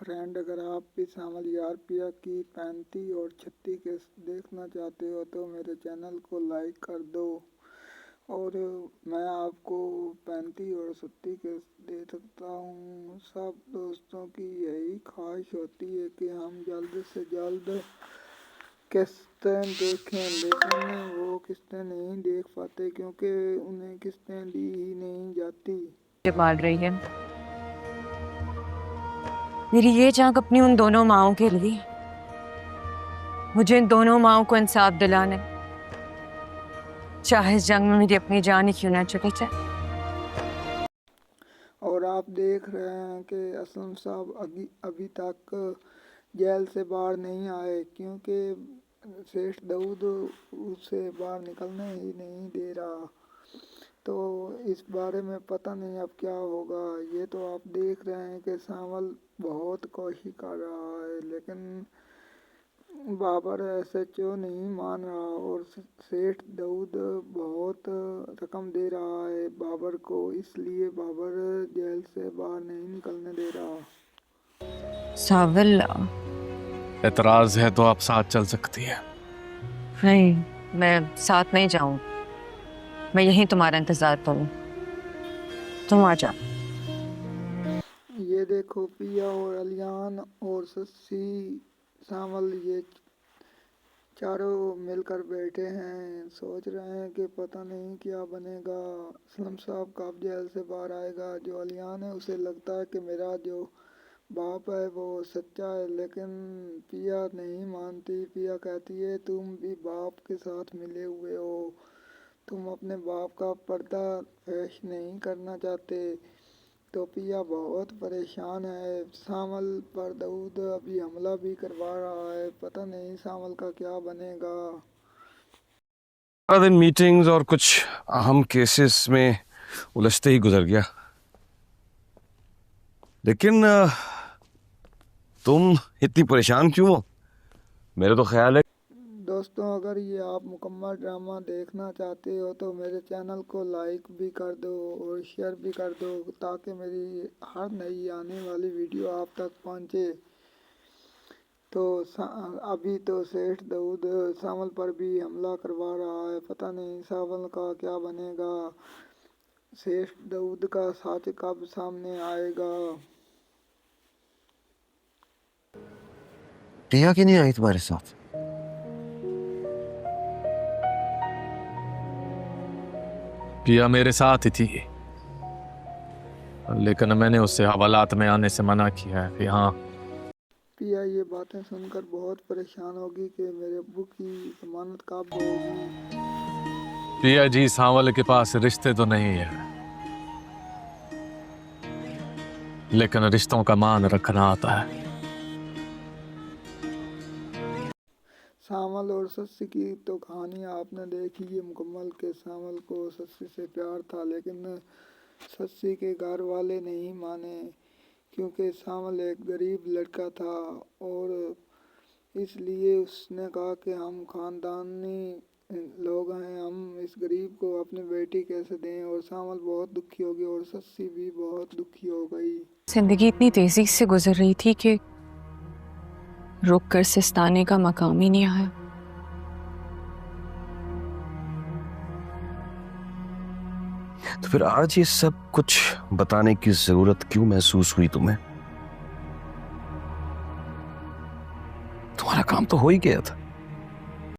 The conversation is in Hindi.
फ्रेंड, अगर आप भी सामल यार पिया की 35 और 36 के देखना चाहते हो तो मेरे चैनल को लाइक कर दो। और मैं आपको 35 और 36 के दे सकता हूँ। सब दोस्तों की यही ख्वाहिश होती है कि हम जल्द से जल्द किस्तें देखें, लेकिन वो किस्तें नहीं देख पाते क्योंकि उन्हें किस्तें दी ही नहीं जाती। मार रही है मेरी ये जांग अपनी उन दोनों माओं के लिए। मुझे इन दोनों माओं को इंसाफ दिलाने, चाहे इस जंग में मेरी अपनी जान ही क्यों ना चली जाए। और आप देख रहे हैं कि असलम साहब अभी तक जेल से बाहर नहीं आए क्योंकि सेठ दाऊद उसे बाहर निकलने ही नहीं दे रहा। तो इस बारे में पता नहीं अब क्या होगा। ये तो आप देख रहे हैं कि सावल बहुत कोशिश कर रहा है, लेकिन बाबर SHO नहीं मान रहा और सेठ दाऊद बहुत रकम दे रहा है बाबर को, इसलिए बाबर जेल से बाहर नहीं निकलने दे रहा। सावल, एतराज है तो आप साथ चल सकती है। नहीं, मैं साथ नहीं जाऊं। मैं यहीं तुम्हारा इंतजार करूं, तुम आ जाओ। ये देखो पिया और अलियान और सस्सी सावल ये चारों मिलकर बैठे हैं, सोच रहे हैं कि पता नहीं क्या बनेगा। असलम साहब कब जेल से बाहर आएगा। जो अलियान है उसे लगता है कि मेरा जो बाप है वो सच्चा है, लेकिन पिया नहीं मानती। पिया कहती है तुम भी बाप के साथ मिले हुए हो, तुम अपने बाप का पर्दा फैश नहीं करना चाहते। तो पिया बहुत परेशान है। सावल पर दाऊद अभी हमला भी करवा रहा है, पता नहीं सावल का क्या बनेगा। सारा दिन मीटिंग्स और कुछ अहम केसेस में उलझते ही गुजर गया। लेकिन तुम इतनी परेशान क्यों हो? मेरा तो ख्याल है दोस्तों, अगर ये आप मुकम्मल ड्रामा देखना चाहते हो तो मेरे चैनल को लाइक भी कर दो और शेयर भी कर दो ताकि मेरी हर नई आने वाली वीडियो आप तक पहुंचे। तो अभी तो सेठ दाऊद सावल पर भी हमला करवा रहा है, पता नहीं सावल का क्या बनेगा। सेठ दाऊद का सच कब सामने आएगा। प्रिया क्यों नहीं आई तुम्हारे साथ? पिया मेरे साथ ही थी, लेकिन मैंने उससे हवालात में आने से मना किया है कि हाँ। पिया ये बातें सुनकर बहुत परेशान होगी कि मेरे अब्बू की जमानत कब होगी। पिया जी, सांवल के पास रिश्ते तो नहीं है, लेकिन रिश्तों का मान रखना आता है। सावल और सस्सी की तो कहानी आपने देखी है मुकम्मल के सावल को सस्सी से प्यार था, लेकिन सस्सी के घर वाले नहीं माने क्योंकि सावल एक गरीब लड़का था और इसलिए उसने कहा कि हम खानदानी लोग हैं, हम इस गरीब को अपनी बेटी कैसे दें। और सावल बहुत दुखी हो गई और सस्सी भी बहुत दुखी हो गई। जिंदगी इतनी तेजी से गुजर रही थी कि रुक कर सिस्ताने का मकाम ही नहीं आया। तो फिर आज ये सब कुछ बताने की जरूरत क्यों महसूस हुई तुम्हें? तुम्हारा काम तो हो ही गया था।